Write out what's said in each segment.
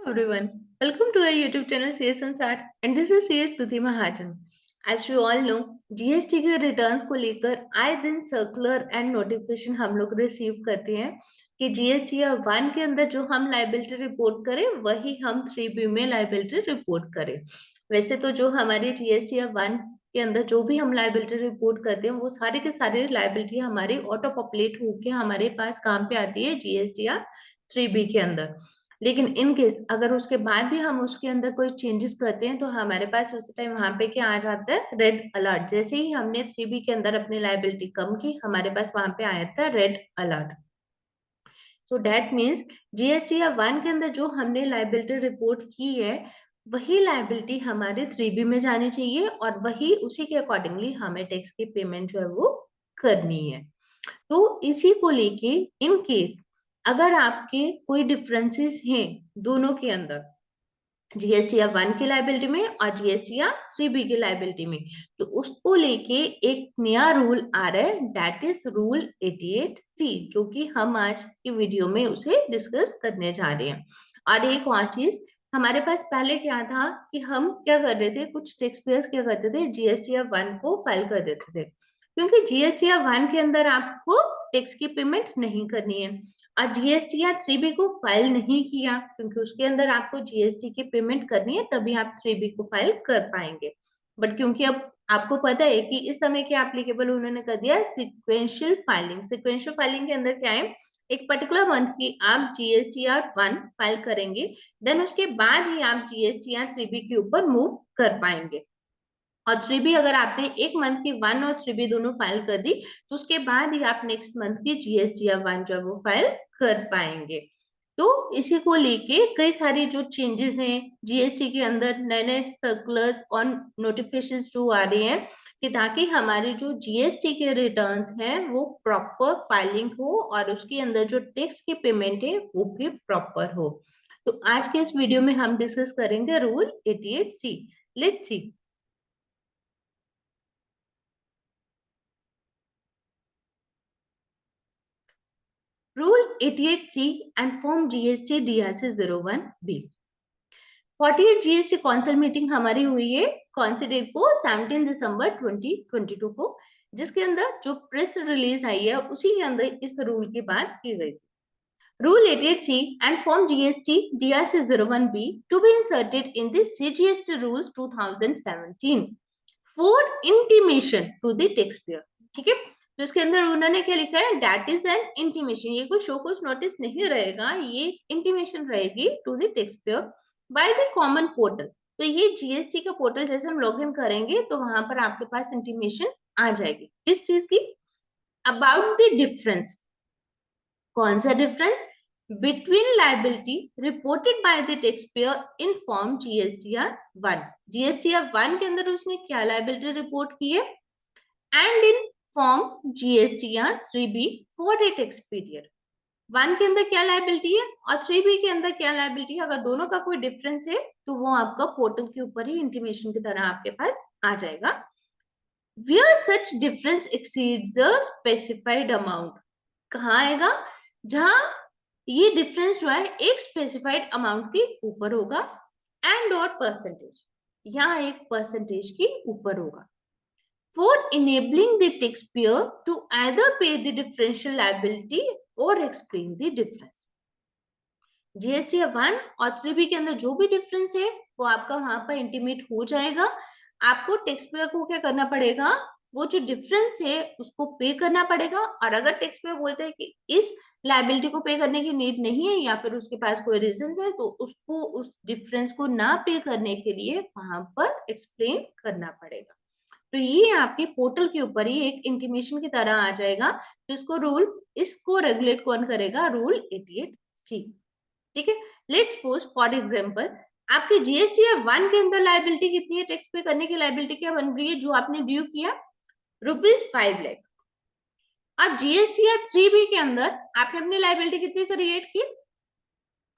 everyone, welcome to our YouTube channel CS Ansar and this is CS Tuti Mahajan. As you all know, GST के returns को लेकर आए दिन circular and notification हम लोग receive करते हैं कि जीएसटीआर 1 के अंदर जो हम लाइबिलिटी रिपोर्ट करें वही हम 3B में लाइबिलिटी रिपोर्ट करें। वैसे तो जो हमारी जीएसटीआर 1 के अंदर जो भी हम लाइबिलिटी रिपोर्ट करते हैं वो सारे के सारे लाइबिलिटी हमारी ऑटो पॉपुलेट होके हमारे पास काम पे आती है जीएसटीआर 3B के अंदर। लेकिन इन केस अगर उसके बाद भी हम उसके अंदर कोई चेंजेस करते हैं तो हमारे पास उस टाइम वहां पे क्या आ जाता है, रेड अलर्ट। जैसे ही हमने 3B के अंदर अपनी लाइबिलिटी कम की, हमारे पास वहां पे आया था red alert. So that means GSTR 1 के अंदर जो हमने लाइबिलिटी रिपोर्ट की है वही लाइबिलिटी हमारे 3B में जानी चाहिए और वही उसी के अकॉर्डिंगली हमें टैक्स की पेमेंट जो है वो करनी है। तो इसी को लेके इन केस अगर आपके कोई डिफरेंसेस हैं दोनों के अंदर, जीएसटीआर 1 की लाइबिलिटी में और जीएसटीआर 3B की लाइबिलिटी में, तो उसको लेके एक नया रूल आ रहा है, दैट इज रूल 88C, जो कि हम आज की वीडियो में उसे डिस्कस करने जा रहे हैं। और एक और चीज, हमारे पास पहले क्या था कि हम क्या कर रहे थे, कुछ टैक्स पेयर्स क्या करते थे, जीएसटीआर 1 को फाइल कर देते थे क्योंकि जीएसटीआर 1 के अंदर आपको टैक्स की पेमेंट नहीं करनी है। और जीएसटीआर 3B को फाइल नहीं किया क्योंकि उसके अंदर आपको जीएसटी की पेमेंट करनी है, तभी आप 3B को फाइल कर पाएंगे। बट क्योंकि अब आपको पता है कि इस समय के एप्लीकेबल उन्होंने कर दिया सिक्वेंशियल फाइलिंग। सिक्वेंशियल फाइलिंग के अंदर क्या है, एक पर्टिकुलर मंथ की आप जीएसटीआर 1 फाइल करेंगे, देन उसके बाद ही आप जीएसटीआर 3B के ऊपर मूव कर पाएंगे। और 3B अगर आपने एक मंथ की 1 और 3B दोनों फाइल कर दी तो उसके बाद ही आप नेक्स्ट मंथ की जीएसटीआर 1 जो है वो फाइल कर पाएंगे। तो इसी को लेके कई सारी जो चेंजेस हैं जीएसटी के अंदर, नए नए सर्कुलर्स और नोटिफिकेशन जो आ रहे हैं कि ताकि हमारे जो जीएसटी के रिटर्न्स हैं वो प्रॉपर फाइलिंग हो और उसके अंदर जो टैक्स की पेमेंट है वो भी प्रॉपर हो। तो आज के इस वीडियो में हम डिस्कस करेंगे rule 88C। Let's see. Rule 88C and Form GST DRC 01B। 48 GST council meeting हमारी हुई है कौन सी डेट को, 17 दिसंबर 2022 को, जिसके अंदर जो प्रेस रिलीज आई है उसी के अंदर इस रूल की बात की गई थी। Rule 88C and Form GST DRC 01B to be inserted in the CGST Rules 2017 for intimation to the taxpayer। ठीक है, तो इसके अंदर उन्होंने क्या लिखा है, दैट इज एन इंटीमेशन। ये कोई शो कुछ नोटिस नहीं रहेगा, ये इंटीमेशन रहेगी to the taxpayer by the common portal. तो ये जीएसटी का पोर्टल जैसे हम लॉगिन करेंगे तो वहां पर आपके पास इंटीमेशन आ जाएगी किस चीज की, अबाउट द डिफरेंस। कौन सा difference, between liability reported by the taxpayer in form GSTR 1। GSTR 1 के अंदर उसने क्या लाइबिलिटी रिपोर्ट की है and in form GSTR 3B for a tax period. 1 के अंदर क्या लाइबिलिटी है और 3B के अंदर क्या लाइबिलिटी है, अगर दोनों का कोई डिफरेंस है तो वो आपका पोर्टल के ऊपर ही इंटीमेशन की तरह आपके पास आ जाएगा। Where such difference exceeds a specified amount, कहाँ आएगा, जहां ये डिफरेंस जो है एक स्पेसिफाइड अमाउंट के ऊपर होगा एंड और परसेंटेज, यहाँ एक परसेंटेज के ऊपर होगा। For enabling the taxpayer to either pay the differential liability or explain the difference। GSTR 1 और 3B के अंदर जो भी डिफरेंस है वो आपका वहां पर इंटीमेट हो जाएगा। आपको टैक्सपेयर को क्या करना पड़ेगा, वो जो डिफरेंस है उसको पे करना पड़ेगा। और अगर टैक्सपेयर बोलते हैं कि इस लाइबिलिटी को पे करने की नीड नहीं है या फिर उसके पास कोई रीजन है, तो उसको उस डिफरेंस को ना पे करने के लिए वहां पर एक्सप्लेन करना पड़ेगा। तो ये आपके पोर्टल के ऊपर ही एक इंटीमेशन की तरह आ जाएगा। तो इसको रेगुलेट कौन करेगा, रूल 88C। ठीक है, लेट्स सपोज फॉर एग्जांपल आपके जीएसटीआर 1 के अंदर लायबिलिटी कितनी है, टैक्स पे करने की लायबिलिटी क्या बन रही है, जो आपने ड्यू किया ₹5 लाख। और जीएसटीआर 3B के अंदर आपने अपनी लायबिलिटी कितनी क्रिएट की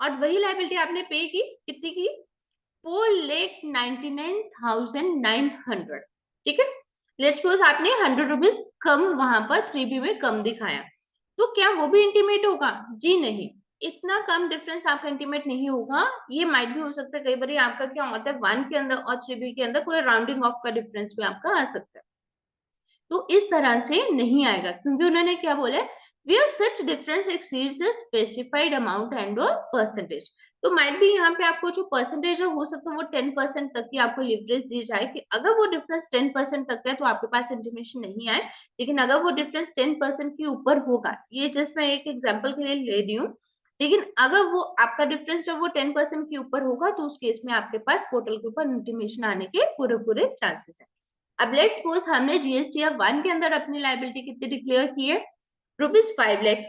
और वही लायबिलिटी आपने पे की, कितनी की, 4,99,900। ठीक है, लेट्स सपोज आपने ₹100 कम वहां पर 3B में कम दिखाया, तो क्या वो भी इंटीमेट होगा, जी नहीं। इतना कम डिफरेंस आपका इंटीमेट नहीं होगा। ये माइट भी हो सकता है, कई बार आपका क्या होता है 1 के अंदर और 3b के अंदर कोई राउंडिंग ऑफ का डिफरेंस भी आपका आ सकता है, तो इस तरह से नहीं आएगा, क्योंकि उन्होंने क्या बोला है, where such difference exceeds a specified amount and or percentage। तो माइट भी यहाँ पे आपको जो परसेंटेज है हो सकता है वो 10% तक की आपको लिवरेज दी जाए कि अगर वो डिफरेंस 10% तक है तो आपके पास इंटीमेशन नहीं आए, लेकिन अगर वो डिफरेंस 10% के ऊपर होगा, ये जस्ट मैं एक एग्जांपल के लिए ले रही हूँ, लेकिन अगर वो आपका डिफरेंस जो वो 10% के ऊपर होगा तो उस केस में आपके पास पोर्टल के ऊपर इंटीमेशन आने के पूरे पूरे चांसेस है। अब लेट्स सपोज हमने जीएसटीआर 1 के अंदर अपनी लायबिलिटी कितनी डिक्लेयर की है, ₹5 लाख,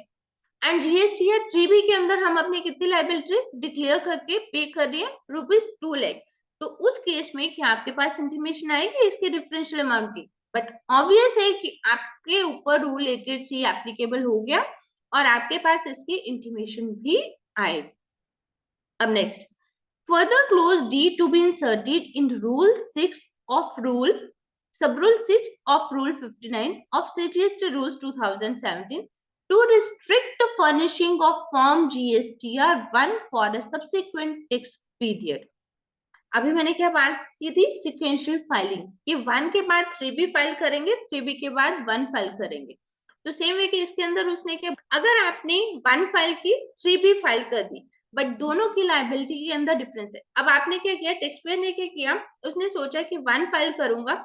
एंड जीएसटीआर 3b के अंदर हम अपनी कितनी लायबिलिटी डिक्लेयर करके पे कर रही है, ₹2 लाख। तो उस केस में क्या आपके पास इंटीमेशन आएगी इसके डिफरेंशियल अमाउंट की? बट ऑब्वियस है कि आपके ऊपर रूल 88C एप्लीकेबल हो गया और आपके पास इसकी इंटीमेशन भी आएगी। अब next, further clause D to be inserted in rule 6 of rule sub-rule 6 of rule 59 of CGST rules 2017 to restrict the furnishing of form GSTR 1 for a subsequent tax period। अभी मैंने क्या बात की थी, सिक्वेंशियल फाइलिंग, कि 1 के बाद 3b file करेंगे, 3b के बाद 1 फाइल करेंगे। तो सेम वे कि इसके अंदर उसने क्या, अगर आपने 1 फाइल की, 3b फाइल कर दी, बट दोनों की लायबिलिटी के अंदर डिफरेंस है। अब आपने क्या किया, टैक्स पेयर ने क्या किया, उसने सोचा कि 1 फाइल करूंगा,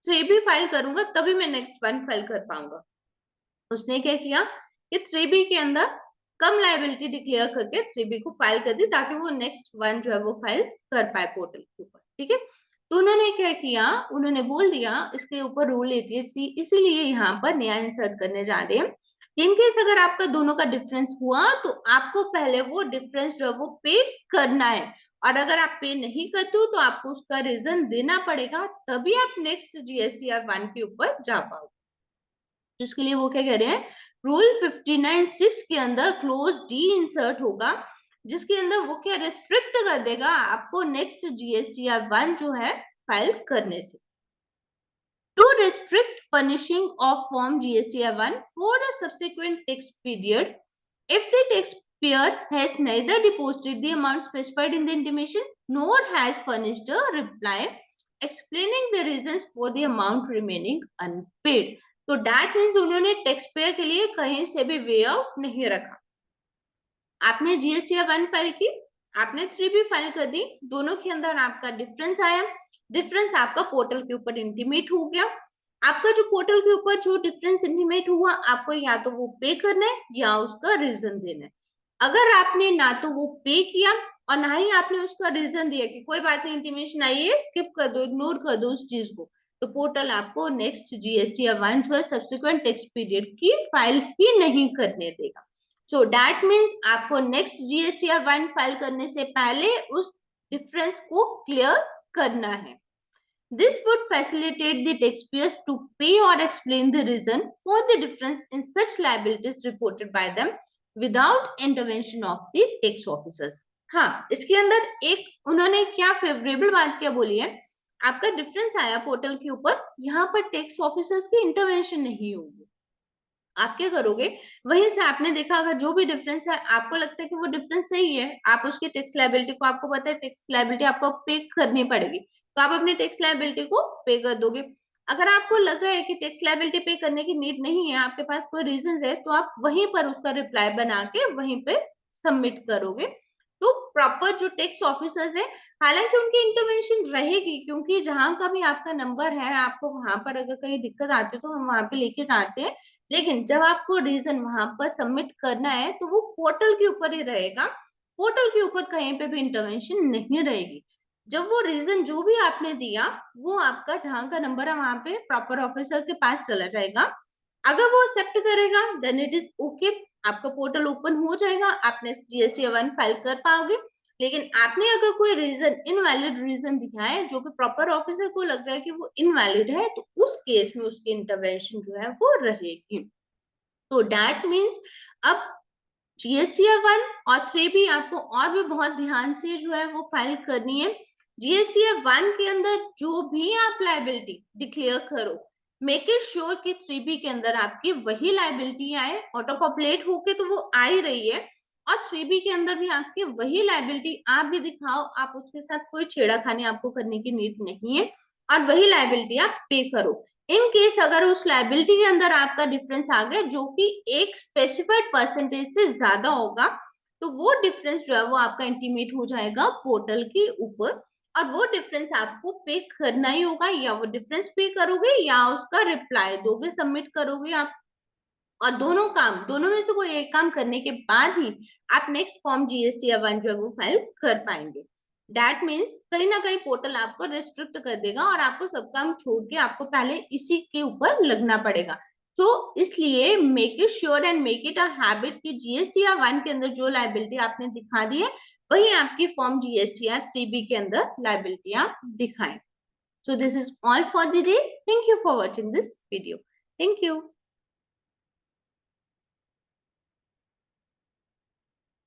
3b फाइल करूंगा, तभी मैं नेक्स्ट 1 फाइल कर पाऊंगा। उसने क्या किया कि 3b के अंदर कम लायबिलिटी डिक्लेयर करके 3b को फाइल कर दी, ताकि वो नेक्स्ट 1 जो है वो फाइल कर पाए पोर्टल के ऊपर। ठीक है, तो उन्होंने क्या किया, उन्होंने बोल दिया इसके ऊपर रूल 88C इसीलिए यहाँ पर नया इंसर्ट करने जा रहे हैं। इनकेस अगर आपका दोनों का डिफरेंस हुआ तो आपको पहले वो डिफरेंस जो है वो पे करना है, और अगर आप पे नहीं करते हो तो आपको उसका रीजन देना पड़ेगा, तभी आप नेक्स्ट जीएसटीआर 1 के ऊपर जा पाओगे। जिसके लिए वो क्या कह रहे हैं, रूल 59(6) के अंदर क्लोज डी इंसर्ट होगा, जिसके अंदर वो क्या रिस्ट्रिक्ट कर देगा आपको नेक्स्ट जीएसटीआर 1 जो है फाइल करने से। To restrict furnishing of form GSTR 1 for a subsequent tax period, if the taxpayer has neither deposited the amount specified in the intimation nor has furnished a reply explaining the reasons for the amount remaining unpaid। तो that means उन्होंने tax payer के लिए कहीं से भी way out नहीं रखा। आपने जीएसटीआर 1 फाइल की, आपने 3b फाइल कर दी, दोनों के अंदर आपका डिफरेंस आया, डिफरेंस आपका पोर्टल के ऊपर इंटीमेट हो गया। आपका जो पोर्टल के ऊपर जो डिफरेंस इंटीमेट हुआ, आपको या तो वो पे करना है या उसका रीजन देना है। अगर आपने ना तो वो पे किया और ना ही आपने उसका रीजन दिया कि कोई बात नहीं इंटीमेशन आई है, स्किप कर दो, इग्नोर कर दो उस चीज को, तो पोर्टल आपको नेक्स्ट जीएसटीआर 1 जो है सब्सिक्वेंट टैक्स पीरियड की फाइल ही नहीं करने देगा। सो दैट मीन्स आपको नेक्स्ट जीएसटीआर 1 फाइल करने से पहले उस डिफरेंस को क्लियर करना है। This would facilitate the taxpayers to pay or explain the reason for the difference in such liabilities reported by them without intervention of the tax officers। हाँ, इसके अंदर एक उन्होंने क्या फेवरेबल बात क्या बोली है, आपका डिफरेंस आया पोर्टल के ऊपर, यहाँ पर टैक्स ऑफिसर्स की इंटरवेंशन नहीं होगी। आप क्या करोगे, वहीं से आपने देखा अगर जो भी डिफरेंस है आपको लगता है कि वो डिफरेंस सही है, आप उसकी टैक्स लायबिलिटी को, आपको पता है टैक्स लायबिलिटी आपको पे करनी पड़ेगी, तो आप अपनी टैक्स लायबिलिटी को पे कर दोगे। अगर आपको लग रहा है कि टैक्स लायबिलिटी पे करने की नीड नहीं है, आपके पास कोई रीजन है, तो आप वहीं पर उसका रिप्लाई बना के वहीं पे सबमिट करोगे। तो प्रॉपर जो टैक्स ऑफिसर्स है, हालांकि उनकी इंटरवेंशन रहेगी, क्योंकि जहां का भी आपका नंबर है, आपको वहां पर अगर कहीं दिक्कत आती है तो हम वहां पे लेके जाते हैं, लेकिन जब आपको रीजन वहां पर सबमिट करना है तो वो पोर्टल के ऊपर ही रहेगा, पोर्टल के ऊपर कहीं पे भी इंटरवेंशन नहीं रहेगी। जब वो रीजन जो भी आपने दिया वो आपका जहां का नंबर है वहां पे प्रॉपर ऑफिसर के पास चला जाएगा, अगर वो एक्सेप्ट करेगा देन इट इज ओके, आपका पोर्टल ओपन हो जाएगा, आपने जीएसटी 1 फाइल कर पाओगे। लेकिन आपने अगर कोई रीजन इनवैलिड रीजन दिया है जो कि प्रॉपर ऑफिसर को लग रहा है कि वो इनवैलिड है, तो उस केस में उसकी इंटरवेंशन जो है वो रहेगी। तो दैट मीन्स अब जीएसटीआर 1 और 3b आपको और भी बहुत ध्यान से जो है वो फाइल करनी है। जीएसटीआर 1 के अंदर जो भी आप लायबिलिटी डिक्लेयर करो, मेक इट श्योर कि 3b के अंदर आपकी वही लायबिलिटी आए, ऑटो पॉपुलेट होके तो वो आ ही रही है, और 3B के अंदर भी आपकी वही लायबिलिटी आप भी दिखाओ, आप उसके साथ कोई छेड़ाखानी आपको करने की नीड नहीं है, और वही लायबिलिटी आप पे करो। इन केस अगर उस लायबिलिटी के अंदर आपका डिफरेंस आ गया जो कि एक स्पेसिफाइड परसेंटेज से ज्यादा होगा, तो वो डिफरेंस जो है वो आपका इंटीमेट हो जाएगा पोर्टल के ऊपर, और वो डिफरेंस आपको पे करना ही होगा, या वो डिफरेंस पे करोगे या उसका रिप्लाई दोगे, सबमिट करोगे आप। और दोनों में से कोई एक काम करने के बाद ही आप नेक्स्ट फॉर्म जीएसटी या वन जो है वो फाइल कर पाएंगे। दैट मीन्स कहीं ना कहीं पोर्टल आपको रिस्ट्रिक्ट कर देगा और आपको सब काम छोड़ के आपको पहले इसी के ऊपर लगना पड़ेगा। तो इसलिए make it sure and make it a habit कि जीएसटी या वन के अंदर जो लायबिलिटी आपने दिखा दी है वही आपकी फॉर्म जीएसटी या 3B के अंदर लायबिलिटी आप दिखाएं। So this is all for the day. Thank you for watching this video. Thank you.